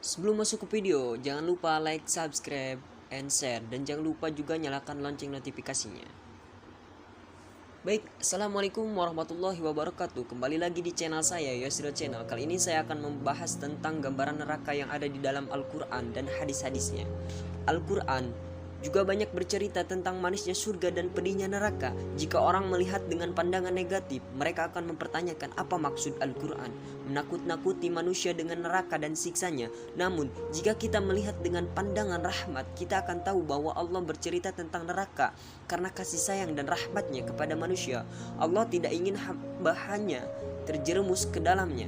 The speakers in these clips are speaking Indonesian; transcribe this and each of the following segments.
Sebelum masuk ke video, jangan lupa like, subscribe, and share. Dan jangan lupa juga nyalakan lonceng notifikasinya. Baik, Assalamualaikum warahmatullahi wabarakatuh. Kembali lagi di channel saya, Yosiro Channel. Kali ini saya akan membahas tentang gambaran neraka yang ada di dalam Al-Quran dan hadis-hadisnya. Al-Quran juga banyak bercerita tentang manisnya surga dan pedihnya neraka. Jika orang melihat dengan pandangan negatif, mereka akan mempertanyakan apa maksud Al-Quran, menakut-nakuti manusia dengan neraka dan siksanya. Namun, jika kita melihat dengan pandangan rahmat, kita akan tahu bahwa Allah bercerita tentang neraka karena kasih sayang dan rahmatnya kepada manusia. Allah tidak ingin hamba-Nya terjerumus ke dalamnya.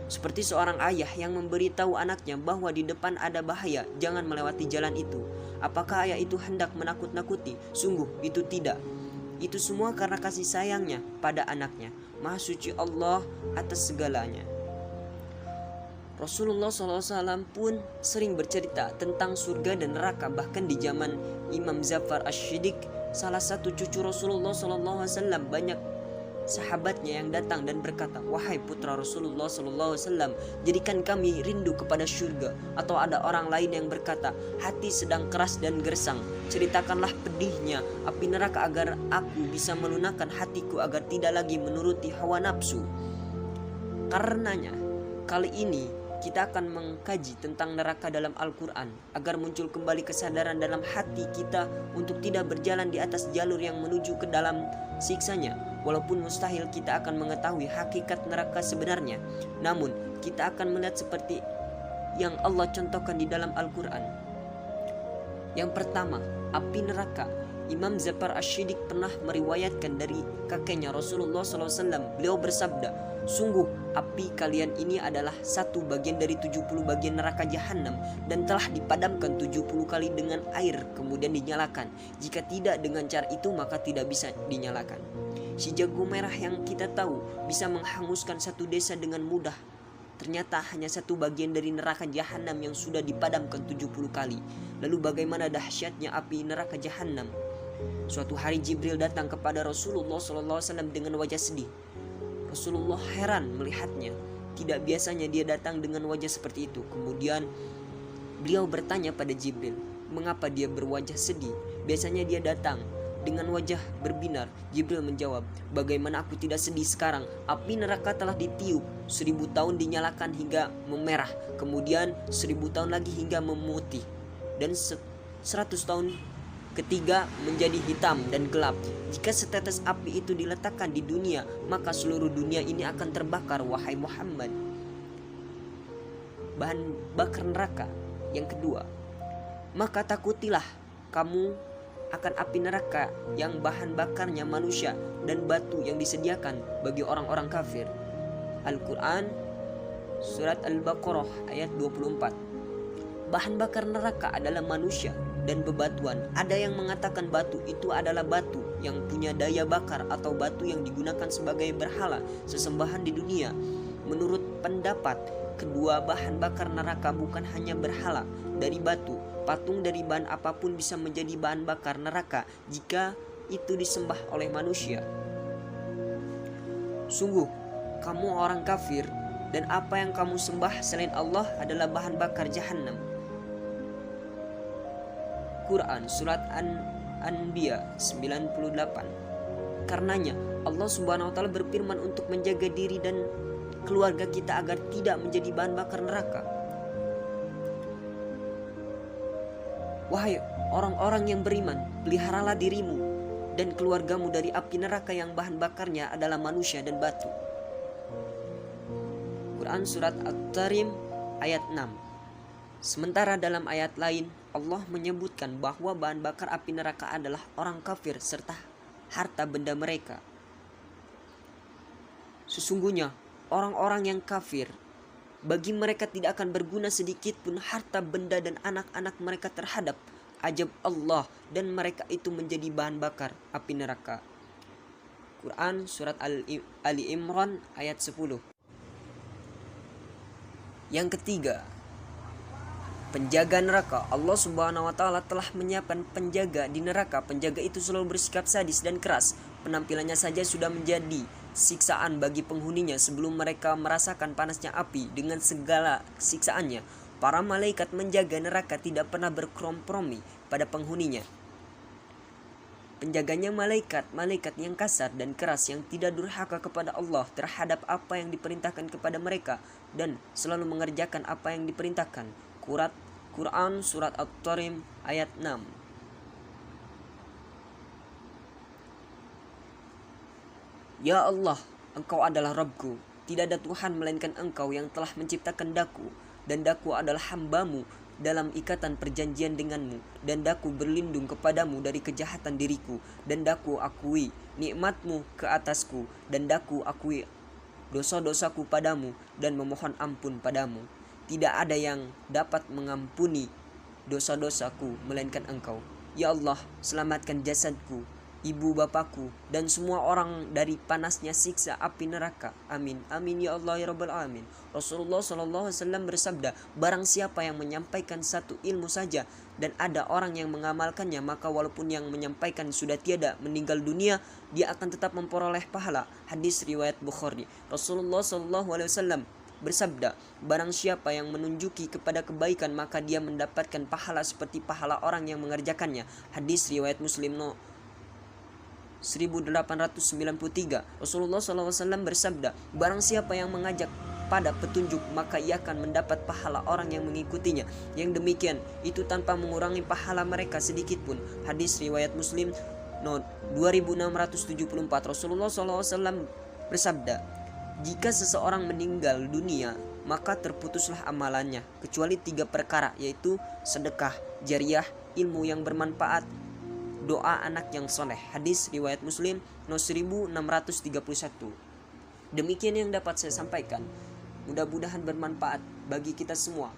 Seperti seorang ayah yang memberitahu anaknya bahwa di depan ada bahaya, jangan melewati jalan itu. Apakah ayah itu hendak menakut-nakuti? Sungguh itu tidak. Itu semua karena kasih sayangnya pada anaknya. Maha suci Allah atas segalanya. Rasulullah SAW pun sering bercerita tentang surga dan neraka. Bahkan di zaman Imam Ja'far Ash-Shiddiq, salah satu cucu Rasulullah SAW, banyak sahabatnya yang datang dan berkata, "Wahai putra Rasulullah SAW, jadikan kami rindu kepada surga." Atau ada orang lain yang berkata, "Hati sedang keras dan gersang, ceritakanlah pedihnya api neraka agar aku bisa melunakkan hatiku agar tidak lagi menuruti hawa nafsu." Karenanya, kali ini kita akan mengkaji tentang neraka dalam Al-Quran agar muncul kembali kesadaran dalam hati kita untuk tidak berjalan di atas jalur yang menuju ke dalam siksanya. Walaupun mustahil kita akan mengetahui hakikat neraka sebenarnya, namun kita akan melihat seperti yang Allah contohkan di dalam Al-Quran. Yang pertama, api neraka. Imam Ja'far Ash-Shiddiq pernah meriwayatkan dari kakeknya Rasulullah SAW. Beliau bersabda, "Sungguh api kalian ini adalah satu bagian dari 70 bagian neraka jahanam dan telah dipadamkan 70 kali dengan air kemudian dinyalakan. Jika tidak dengan cara itu maka tidak bisa dinyalakan." Si jago merah yang kita tahu bisa menghanguskan satu desa dengan mudah, ternyata hanya satu bagian dari neraka jahanam yang sudah dipadamkan 70 kali. Lalu bagaimana dahsyatnya api neraka jahanam? Suatu hari Jibril datang kepada Rasulullah SAW dengan wajah sedih. Rasulullah heran melihatnya. Tidak biasanya dia datang dengan wajah seperti itu. Kemudian beliau bertanya pada Jibril, mengapa dia berwajah sedih? Biasanya dia datang dengan wajah berbinar. Jibril menjawab, "Bagaimana aku tidak sedih sekarang? Api neraka telah ditiup 1000 tahun dinyalakan hingga memerah, kemudian 1000 tahun lagi hingga memutih, dan 100 tahun ketiga menjadi hitam dan gelap. Jika setetes api itu diletakkan di dunia, maka seluruh dunia ini akan terbakar, wahai Muhammad." Bahan bakar neraka. Yang kedua, maka takutilah kamu akan api neraka yang bahan bakarnya manusia dan batu yang disediakan bagi orang-orang kafir. Al-Quran Surat Al-Baqarah ayat 24. Bahan bakar neraka adalah manusia dan bebatuan. Ada yang mengatakan batu itu adalah batu yang punya daya bakar atau batu yang digunakan sebagai berhala sesembahan di dunia. Menurut pendapat kedua, bahan bakar neraka bukan hanya berhala dari batu. Patung dari bahan apapun bisa menjadi bahan bakar neraka jika itu disembah oleh manusia. Sungguh, kamu orang kafir dan apa yang kamu sembah selain Allah adalah bahan bakar jahanam. Quran Surat An-Anbiya 98. Karenanya Allah Subhanahu wa taala berfirman untuk menjaga diri dan keluarga kita agar tidak menjadi bahan bakar neraka. Wahai orang-orang yang beriman, peliharalah dirimu dan keluargamu dari api neraka yang bahan bakarnya adalah manusia dan batu. Quran Surat At-Tarim ayat 6. Sementara dalam ayat lain Allah menyebutkan bahwa bahan bakar api neraka adalah orang kafir serta harta benda mereka. Sesungguhnya orang-orang yang kafir, bagi mereka tidak akan berguna sedikit pun harta benda dan anak-anak mereka terhadap ajab Allah, dan mereka itu menjadi bahan bakar api neraka. Quran Surat Ali Imran ayat 10. Yang ketiga, penjaga neraka. Allah Subhanahu wa taala telah menyiapkan penjaga di neraka. Penjaga itu selalu bersikap sadis dan keras. Penampilannya saja sudah menjadi siksaan bagi penghuninya sebelum mereka merasakan panasnya api dengan segala siksaannya. Para malaikat menjaga neraka tidak pernah berkompromi pada penghuninya. Penjaganya malaikat yang kasar dan keras yang tidak durhaka kepada Allah terhadap apa yang diperintahkan kepada mereka dan selalu mengerjakan apa yang diperintahkan. Quran Surat At-Tarim ayat 6. Ya Allah, Engkau adalah Rabbku, tidak ada Tuhan melainkan Engkau yang telah menciptakan daku, dan daku adalah hamba-Mu dalam ikatan perjanjian denganmu, dan daku berlindung kepadamu dari kejahatan diriku, dan daku akui nikmatmu ke atasku, dan daku akui dosa-dosaku padamu, dan memohon ampun padamu. Tidak ada yang dapat mengampuni dosa-dosaku melainkan Engkau. Ya Allah, selamatkan jasadku, ibu bapakku, dan semua orang dari panasnya siksa api neraka. Amin. Amin ya Allah ya Rabbal Alamin. Rasulullah SAW bersabda, barang siapa yang menyampaikan satu ilmu saja dan ada orang yang mengamalkannya, maka walaupun yang menyampaikan sudah tiada meninggal dunia, dia akan tetap memperoleh pahala. Hadis riwayat Bukhari. Rasulullah SAW bersabda, barang siapa yang menunjuki kepada kebaikan, maka dia mendapatkan pahala seperti pahala orang yang mengerjakannya. Hadis riwayat Muslim 1893. Rasulullah SAW bersabda, barang siapa yang mengajak pada petunjuk, maka ia akan mendapat pahala orang yang mengikutinya. Yang demikian itu tanpa mengurangi pahala mereka sedikit pun. Hadis riwayat Muslim 2674. Rasulullah SAW bersabda, jika seseorang meninggal dunia, maka terputuslah amalannya kecuali 3 perkara, yaitu sedekah jariyah, ilmu yang bermanfaat, doa anak yang soleh. Hadis riwayat Muslim 1631. Demikian yang dapat saya sampaikan. Mudah-mudahan bermanfaat bagi kita semua.